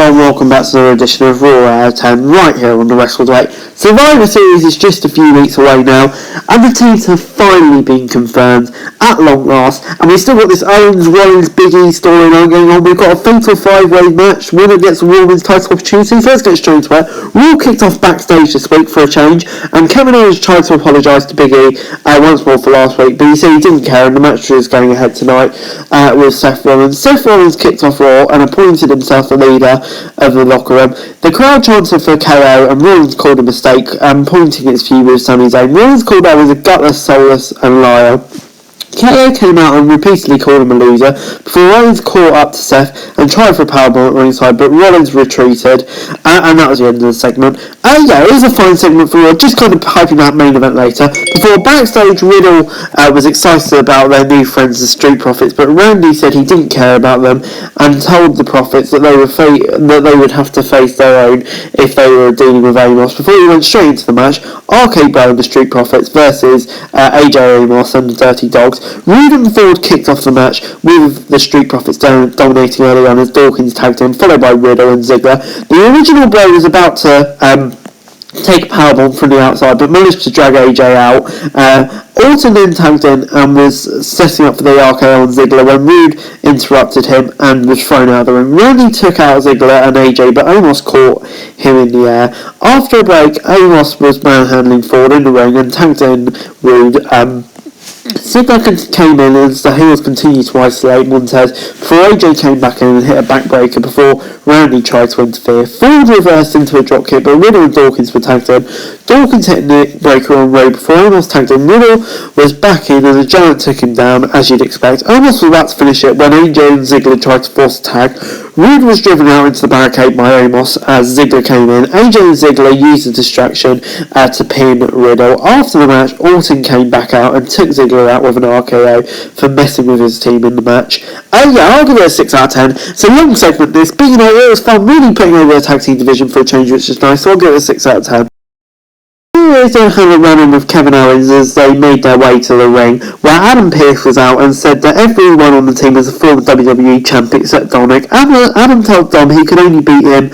and welcome back to another edition of Raw Out of 10 right here on the Wrestling Survivor Series is just a few weeks away now, and the teams have finally been confirmed at long last, and we've still got this Owens, Rollins, Big E storyline going on. We've got a fatal five-way match, winner gets a women's title opportunity. First get straight to it. Raw kicked off Backstage this week for a change, and Kevin Owens tried to apologise to Big E once more for last week, but he said he didn't care, and the match is going ahead tonight with Seth Rollins. Seth Rollins kicked off Raw and appointed himself the leader of the locker room. The crowd chanted for KO, and Rollins called a mistake, pointing its feud with Sami Zayn. Rollins called Owens a gutless, soulless and liar. KO came out and repeatedly called him a loser before Rollins caught up to Seth and tried for a powerbomb at ringside, but Rollins retreated, and that was the end of the segment. It was a fine segment for Raw, just kind of hyping that main event later. Before Backstage, Riddle was excited about their new friends, the Street Profits, but Randy said he didn't care about them and told the Profits that they would have to face their own if they were dealing with Amos. Before he went straight into the match, RK Bro and the Street Profits versus AJ Amos and the Dirty Dogs. Rude and Ford kicked off the match with the Street Profits dominating early on as Dawkins tagged in, followed by Riddle and Ziggler. The original Bro was about to take a powerbomb from the outside, but managed to drag AJ out. Orton then tagged in and was setting up for the RKO on Ziggler when Rude interrupted him and was thrown out of the ring. Randy took out Ziggler and AJ, but Amos caught him in the air. After a break, Amos was manhandling Ford in the ring and tagged in Rude. Ziggler came in as the heels continued to isolate Montez before AJ came back in and hit a backbreaker before Randy tried to interfere. Ford reversed into a dropkick, but Riddle and Dawkins were tagged in. Dawkins hit a neck breaker on Ray before Amos tagged in. Riddle was back in and the Giant took him down, as you'd expect. Amos was about to finish it when AJ and Ziggler tried to force a tag. Rude was driven out into the barricade by Amos as Ziggler came in. AJ and Ziggler used the distraction to pin Riddle. After the match, Orton came back out and took Ziggler out with an RKO for messing with his team in the match. I'll give it a 6 out of 10. It's a long segment this, but it was fun, really putting over the tag team division for a change, which is nice, so I'll give it a 6 out of 10. They had a run-in with Kevin Owens as they made their way to the ring, where Adam Pearce was out and said that everyone on the team was a former WWE champ except Dominic. Adam told Dom he could only beat him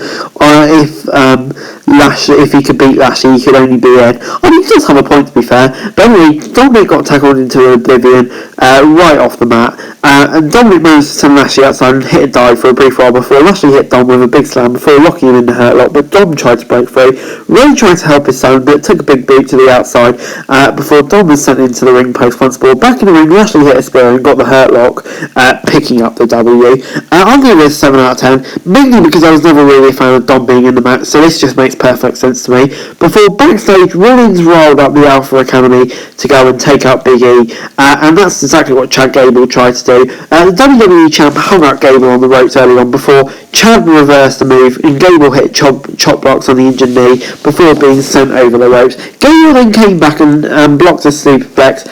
if he could beat Lashley, he could only be Ed. He does have a point, to be fair. But anyway, Dominic got tackled into oblivion right off the mat, and Dominic managed to send Lashley outside and hit a dive for a brief while before Lashley hit Dom with a big slam before locking him in the hurt lock, but Dom tried to break free. Ray tried to help his son, but took a big boot to the outside before Dom was sent into the ring post once more. Back in the ring, Lashley hit a spear and got the hurt lock, picking up the W. I'm going to give it a 7 out of 10, mainly because I was never really a fan of Dom being in the match, so this just makes perfect sense to me. Before Backstage, Rollins rolled up the Alpha Academy to go and take out Big E, and that's exactly what Chad Gable tried to do. The WWE champ hung up Gable on the ropes early on before Chad reversed the move and Gable hit chop blocks on the injured knee before being sent over the ropes. Gable then came back and blocked a superplex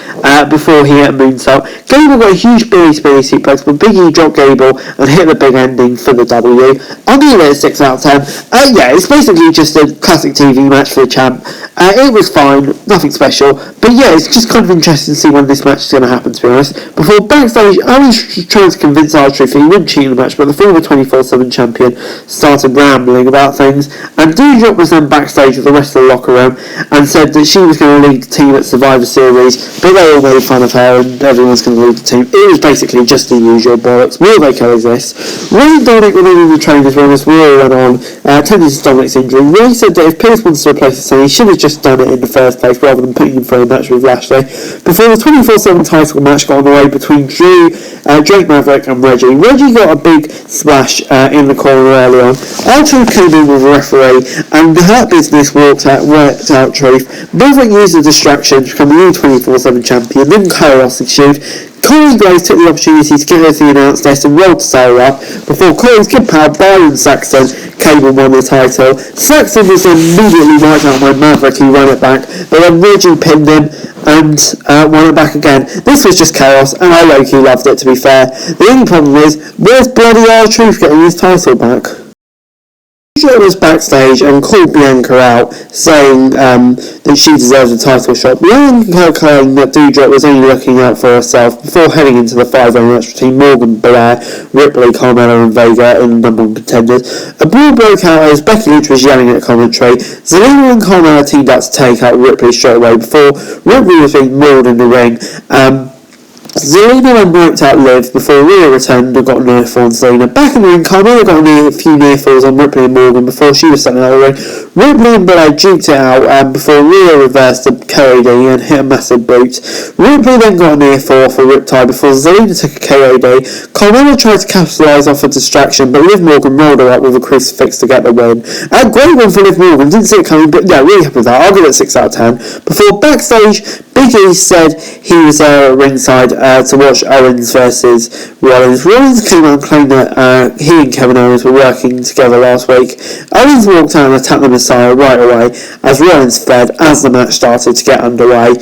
before he hit a moonsault. Gable got a huge Billy Spinny suplex, but Big E dropped Gable and hit the big ending for the W. I'll give it a 6 out of 10. It's basically just a classic TV match for the champ. It was fine, nothing special, but it's just kind of interesting to see when this match is going to happen, to be honest. Before Backstage, Owens was trying to convince R-Truth he wouldn't cheat in the match, but the former 24/7 champion started rambling about things, and Doudrop was then backstage with the rest of the locker room and said that she was going to lead the team at Survivor Series, but they all made fun of her and everyone's going to lead the team. It was basically just the usual bollocks. Will they coexist? Ray and Dominic were in the trainers when this war went on, attending to Dominic's injury. Ray said that if Pearce wants to replace his son, he should have just done it in the first place rather than putting him through a match with Lashley. Before the 24/7 title match got underway between Drake Maverick and Reggie. Reggie got a big splash in the corner early on. R-Truth came in with a referee and the Hurt Business worked out Truth. Maverick used the distraction to become the new 24/7 champion, then chaos ensued. Corey Graves took the opportunity to get her to the announce desk and rolled to Sarah before Corey's good pal Byron Saxton came and won the title. Saxton was immediately wiped out by Maverick, who ran it back, but then Reggie pinned him and won it back again. This was just chaos, and I low-key loved it, to be fair. The only problem is, where's bloody R-Truth getting his title back? Doudrop was backstage and called Bianca out, saying that she deserves a title shot. Bianca claimed that Doudrop was only looking out for herself before heading into the 5-way match between Morgan Belair, Ripley, Carmella and Vega in the number one contenders. A brawl broke out as Becky Lynch was yelling at commentary. Zelina and Carmella teamed up to take out Ripley straight away before Ripley was being mauled in the ring. Zelina then worked out Liv before Rhea returned and got a near fall on Zelina. Back in the ring, Carmella got a few near falls on Ripley and Morgan before she was sent out of the ring. Ripley and Belair duked it out before Rhea reversed the KOD and hit a massive boot. Ripley then got a near fall for Riptide before Zelina took a KOD. Carmella tried to capitalise off a distraction, but Liv Morgan rolled her up with a crucifix to get the win. A great one for Liv Morgan, didn't see it coming, but yeah, really happy with that. I'll give it a 6 out of 10. Before backstage, Big E said he was there at ringside to watch Owens versus Rollins. Rollins came out and claimed that he and Kevin Owens were working together last week. Owens walked out and attacked the Messiah right away as Rollins fled as the match started to get underway.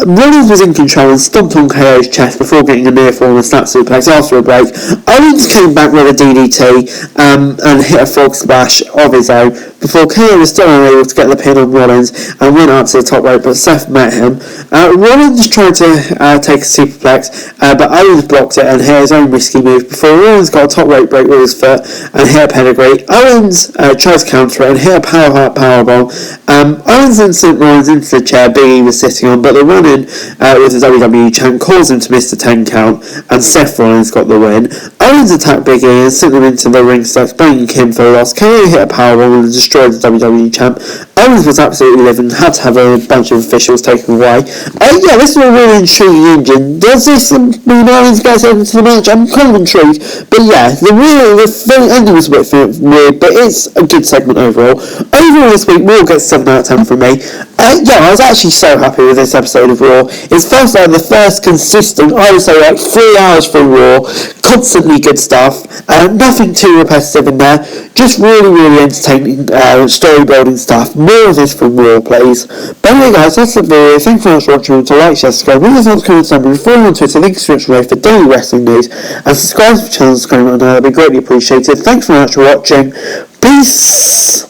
Rollins was in control and stomped on KO's chest before getting a near fall and a snap suplex after a break. Owens came back with a DDT and hit a frog splash of his own before KO was still unable to get the pin on Rollins and went out to the top rope, but Seth met him. Rollins tried to take a superplex, but Owens blocked it and hit his own risky move before Rollins got a top rope break with his foot and hit a pedigree. Owens tried to counter it and hit a powerbomb. Owens then sent Rollins into the chair Big E was sitting on, but the run-in with his WWE chant caused him to miss the 10 count, and Seth Rollins got the win. Owens attacked Big E and sent him into the ring steps, banging him for the loss. KO hit a powerbomb and destroyed the WWE champ. Owens was absolutely livid and had to have a bunch of officials taken away. Yeah, this is a really intriguing engine. Does this mean Owens gets into the match? I'm kind of intrigued. But yeah, the ending was a bit weird, but it's a good segment overall. Overall this week, Raw gets 7 out of 10 from me. Yeah, I was actually so happy with this episode of Raw. It felt like the first consistent, I would say like 3 hours for Raw. Constantly good stuff. Nothing too repetitive in there. Just really, really entertaining story building stuff. More of this from Raw, please. But anyway guys, that's the video. Thanks very much for watching. To like, share, subscribe. Leave us on the comments number. Follow me on Twitter. Link is below for daily wrestling news. And subscribe to the channel. That'd be greatly appreciated. Thanks very much for watching. Peace.